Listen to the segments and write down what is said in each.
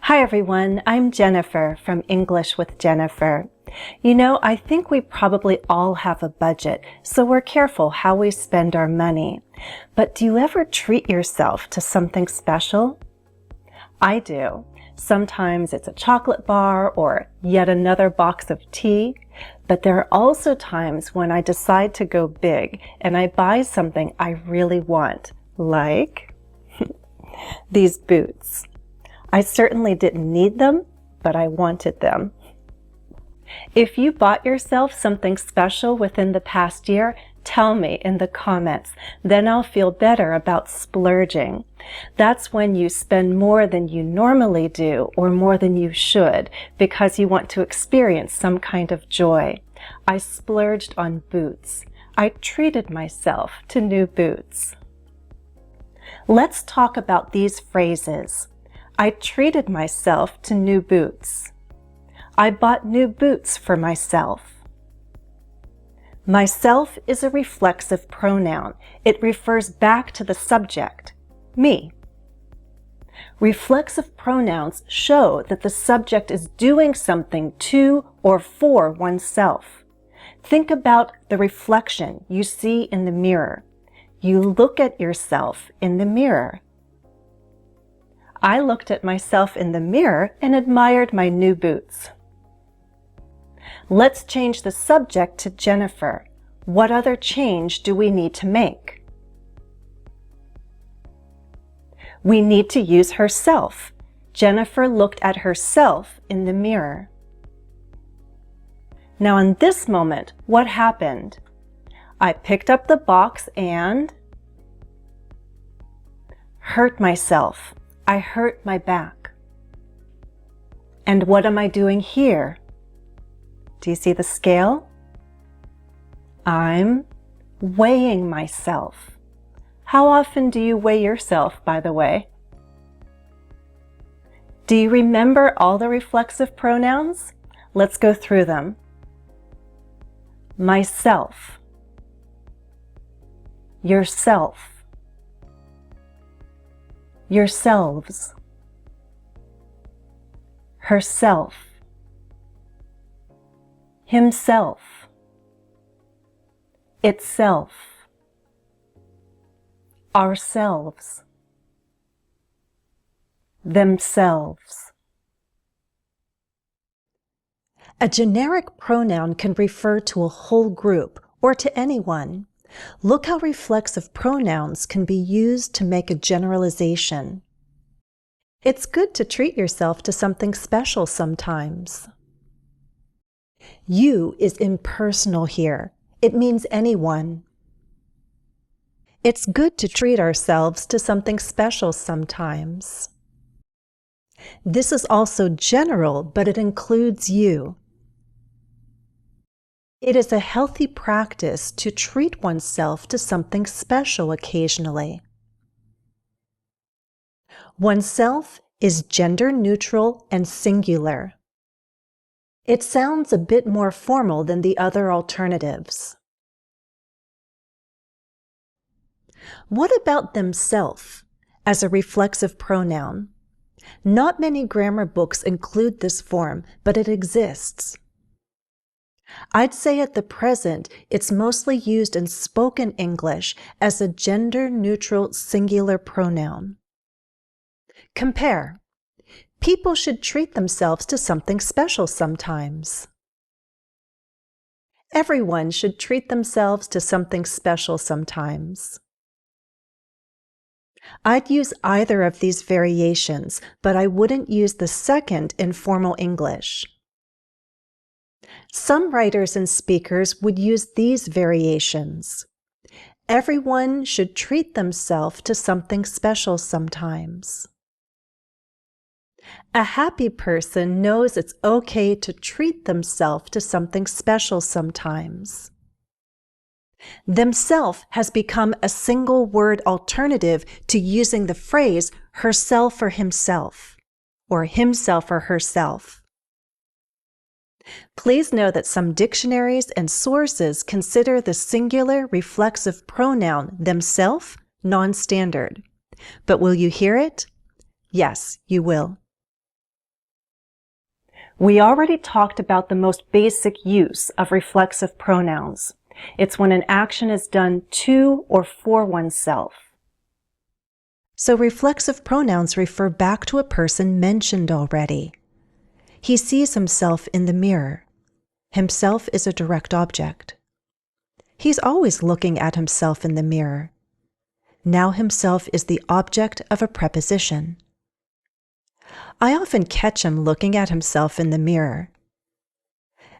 Hi everyone, I'm Jennifer from English with Jennifer. You know, I think we probably all have a budget, so we're careful how we spend our money. But do you ever treat yourself to something special? I do. Sometimes it's a chocolate bar or yet another box of tea. But there are also times when I decide to go big and I buy something I really want, like these boots. I certainly didn't need them, but I wanted them. If you bought yourself something special within the past year, tell me in the comments. Then I'll feel better about splurging. That's when you spend more than you normally do or more than you should because you want to experience some kind of joy. I splurged on boots. I treated myself to new boots. Let's talk about these phrases. I treated myself to new boots. I bought new boots for myself. Myself is a reflexive pronoun. It refers back to the subject, me. Reflexive pronouns show that the subject is doing something to or for oneself. Think about the reflection you see in the mirror. You look at yourself in the mirror. I looked at myself in the mirror and admired my new boots. Let's change the subject to Jennifer. What other change do we need to make? We need to use herself. Jennifer looked at herself in the mirror. Now in this moment, what happened? I picked up the box and hurt myself. I hurt my back. And what am I doing here? Do you see the scale? I'm weighing myself. How often do you weigh yourself, by the way? Do you remember all the reflexive pronouns? Let's go through them. Myself, yourself, yourselves, herself, himself, itself, ourselves, themselves. A generic pronoun can refer to a whole group or to anyone. Look how reflexive pronouns can be used to make a generalization. It's good to treat yourself to something special sometimes. You is impersonal here. It means anyone. It's good to treat ourselves to something special sometimes. This is also general, but it includes you. It is a healthy practice to treat oneself to something special occasionally. Oneself is gender neutral and singular. It sounds a bit more formal than the other alternatives. What about themself as a reflexive pronoun? Not many grammar books include this form, but it exists. I'd say at the present, it's mostly used in spoken English as a gender-neutral singular pronoun. Compare. People should treat themselves to something special sometimes. Everyone should treat themselves to something special sometimes. I'd use either of these variations, but I wouldn't use the second in formal English. Some writers and speakers would use these variations. Everyone should treat themselves to something special sometimes. A happy person knows it's okay to treat themselves to something special sometimes. Themself has become a single-word alternative to using the phrase herself or himself, or himself or herself. Please know that some dictionaries and sources consider the singular reflexive pronoun themself non-standard. But will you hear it? Yes, you will. We already talked about the most basic use of reflexive pronouns. It's when an action is done to or for oneself. So reflexive pronouns refer back to a person mentioned already. He sees himself in the mirror. Himself is a direct object. He's always looking at himself in the mirror. Now himself is the object of a preposition. I often catch him looking at himself in the mirror.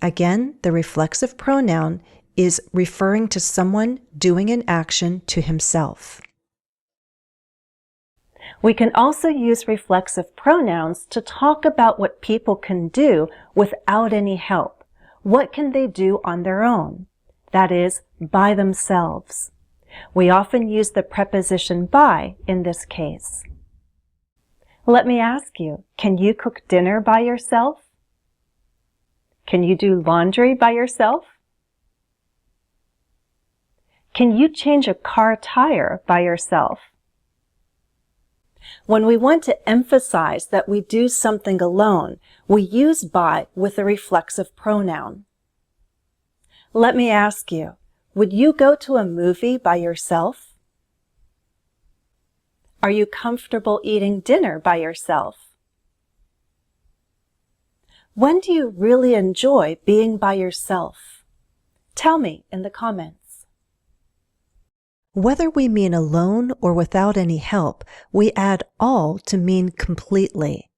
Again, the reflexive pronoun is referring to someone doing an action to himself. We can also use reflexive pronouns to talk about what people can do without any help. What can they do on their own? That is, by themselves. We often use the preposition by in this case. Let me ask you, can you cook dinner by yourself? Can you do laundry by yourself? Can you change a car tire by yourself? When we want to emphasize that we do something alone, we use by with a reflexive pronoun. Let me ask you, would you go to a movie by yourself? Are you comfortable eating dinner by yourself? When do you really enjoy being by yourself? Tell me in the comments. Whether we mean alone or without any help, we add all to mean completely.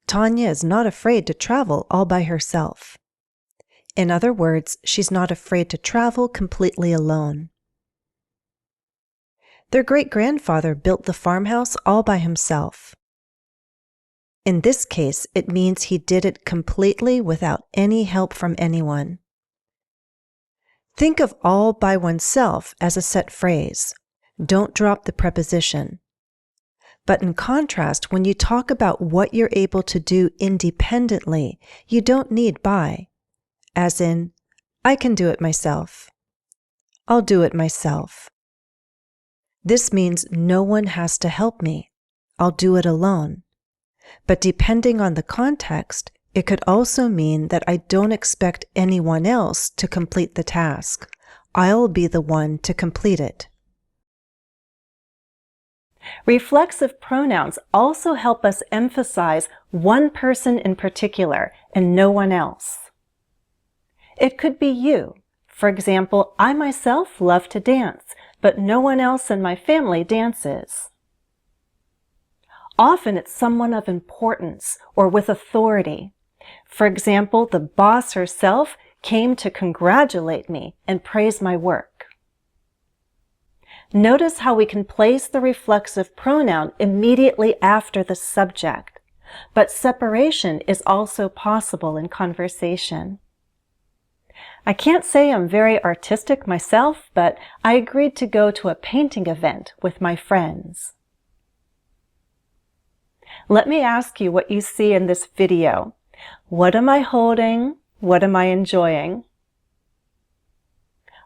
Tanya is not afraid to travel all by herself. In other words, she's not afraid to travel completely alone. Their great-grandfather built the farmhouse all by himself. In this case, it means he did it completely without any help from anyone. Think of all by oneself as a set phrase. Don't drop the preposition. But in contrast, when you talk about what you're able to do independently, you don't need by. As in, I can do it myself. I'll do it myself. This means no one has to help me. I'll do it alone. But depending on the context, it could also mean that I don't expect anyone else to complete the task. I'll be the one to complete it. Reflexive pronouns also help us emphasize one person in particular and no one else. It could be you. For example, I myself love to dance, but no one else in my family dances. Often it's someone of importance or with authority. For example, the boss herself came to congratulate me and praise my work. Notice how we can place the reflexive pronoun immediately after the subject, but separation is also possible in conversation. I can't say I'm very artistic myself, but I agreed to go to a painting event with my friends. Let me ask you what you see in this video. What am I holding? What am I enjoying?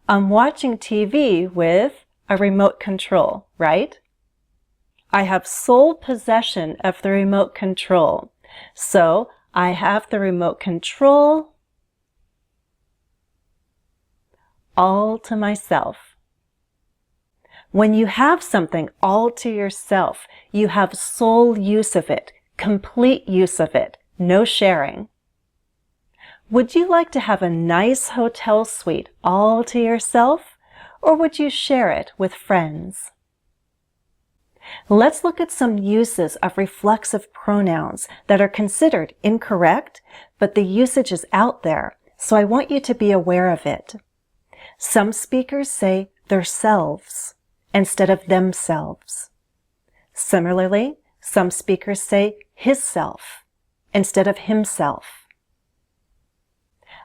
I'm watching TV with a remote control, right? I have sole possession of the remote control. So I have the remote control all to myself. When you have something all to yourself, you have sole use of it, complete use of it, no sharing. Would you like to have a nice hotel suite all to yourself, or would you share it with friends? Let's look at some uses of reflexive pronouns that are considered incorrect, but the usage is out there, so I want you to be aware of it. Some speakers say theirselves instead of themselves. Similarly, some speakers say hisself instead of himself.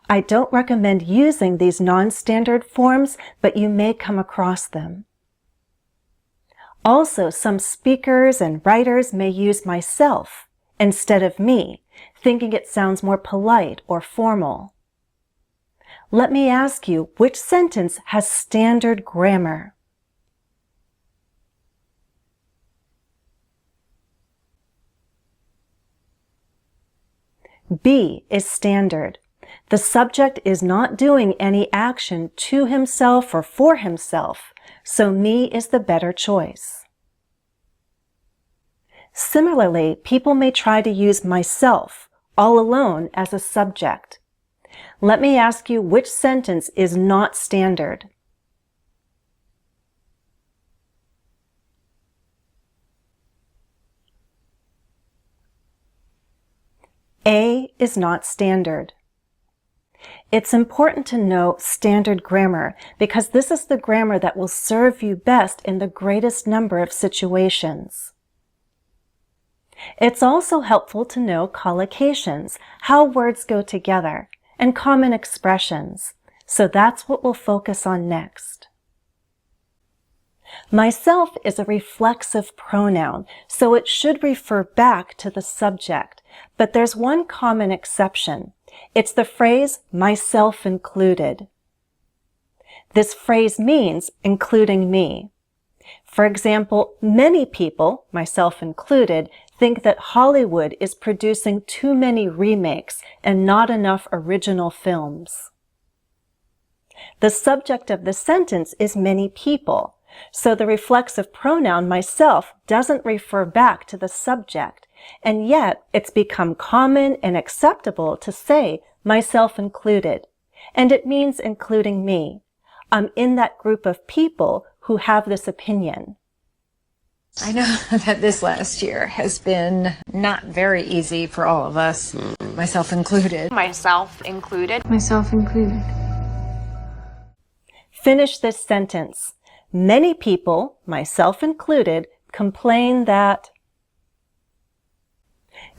I don't recommend using these non-standard forms, but you may come across them. Also, some speakers and writers may use myself instead of me, thinking it sounds more polite or formal. Let me ask you, which sentence has standard grammar? B is standard. The subject is not doing any action to himself or for himself, so me is the better choice. Similarly, people may try to use myself, all alone, as a subject. Let me ask you which sentence is not standard. A is not standard. It's important to know standard grammar because this is the grammar that will serve you best in the greatest number of situations. It's also helpful to know collocations, how words go together, and common expressions. So that's what we'll focus on next. Myself is a reflexive pronoun, so it should refer back to the subject. But there's one common exception. It's the phrase myself included. This phrase means including me. For example, many people, myself included, think that Hollywood is producing too many remakes and not enough original films. The subject of the sentence is many people, so the reflexive pronoun myself doesn't refer back to the subject, and yet it's become common and acceptable to say myself included, and it means including me. I'm in that group of people who have this opinion. I know that this last year has been not very easy for all of us, myself included. Myself included. Myself included. Finish this sentence. Many people, myself included, complain that...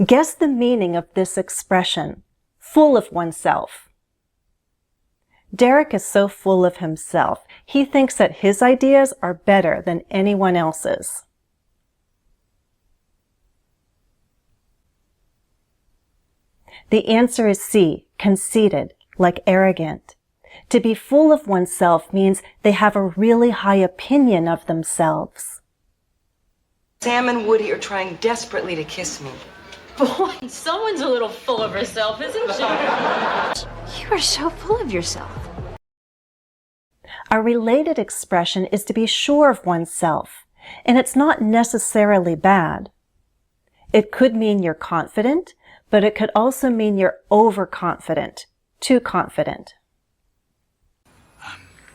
Guess the meaning of this expression, full of oneself. Derek is so full of himself, he thinks that his ideas are better than anyone else's. The answer is C, conceited, like arrogant. To be full of oneself means they have a really high opinion of themselves. Sam and Woody are trying desperately to kiss me. Boy, someone's a little full of herself, isn't she? You are so full of yourself. A related expression is to be sure of oneself, and it's not necessarily bad. It could mean you're confident, but it could also mean you're overconfident, too confident.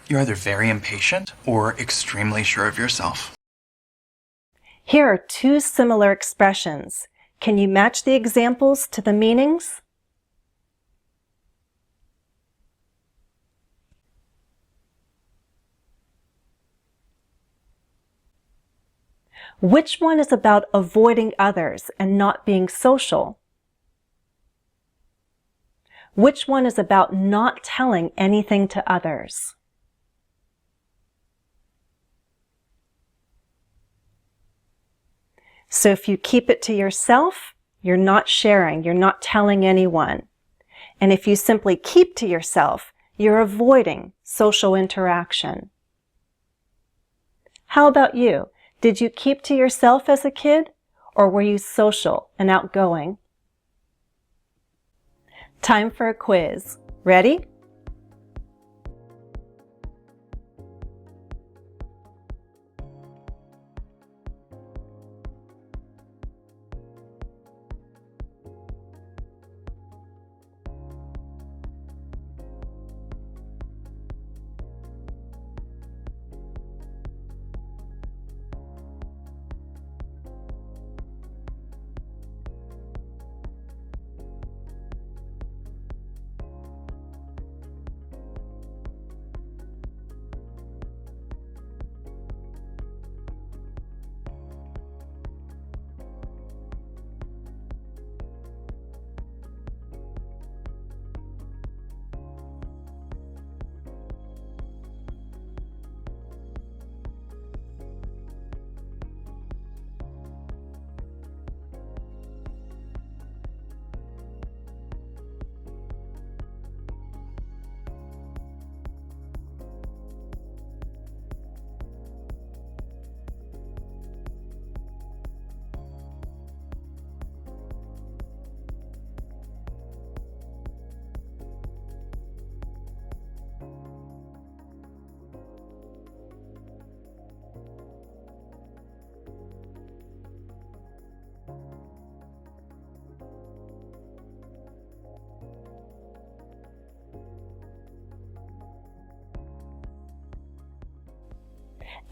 You're either very impatient or extremely sure of yourself. Here are two similar expressions. Can you match the examples to the meanings? Which one is about avoiding others and not being social? Which one is about not telling anything to others? So if you keep it to yourself, you're not sharing, you're not telling anyone. And if you simply keep to yourself, you're avoiding social interaction. How about you? Did you keep to yourself as a kid, or were you social and outgoing? Time for a quiz. Ready?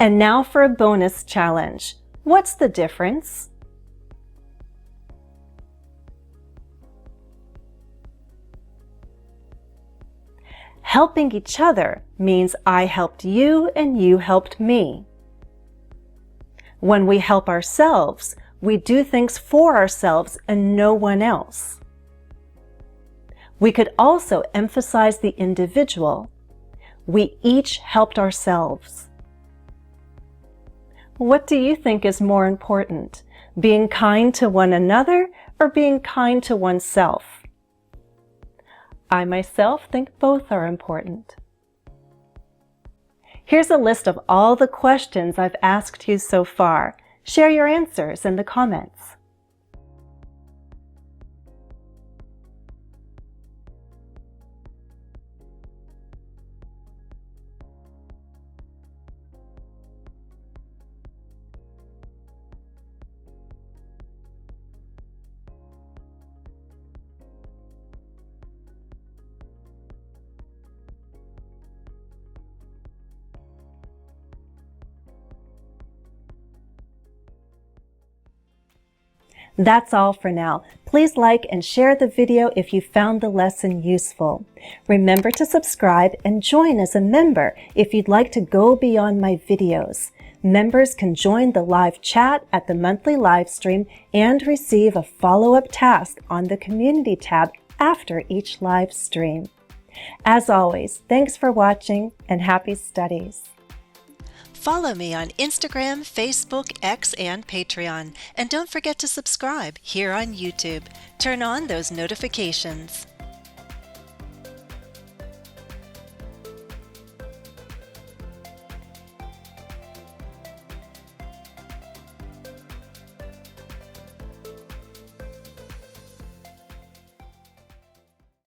And now for a bonus challenge. What's the difference? Helping each other means I helped you and you helped me. When we help ourselves, we do things for ourselves and no one else. We could also emphasize the individual. We each helped ourselves. What do you think is more important, being kind to one another or being kind to oneself? I myself think both are important. Here's a list of all the questions I've asked you so far. Share your answers in the comments. That's all for now. Please like and share the video if you found the lesson useful. Remember to subscribe and join as a member if you'd like to go beyond my videos. Members can join the live chat at the monthly live stream and receive a follow-up task on the Community tab after each live stream. As always, thanks for watching and happy studies. Follow me on Instagram, Facebook, X, and Patreon. And don't forget to subscribe here on YouTube. Turn on those notifications.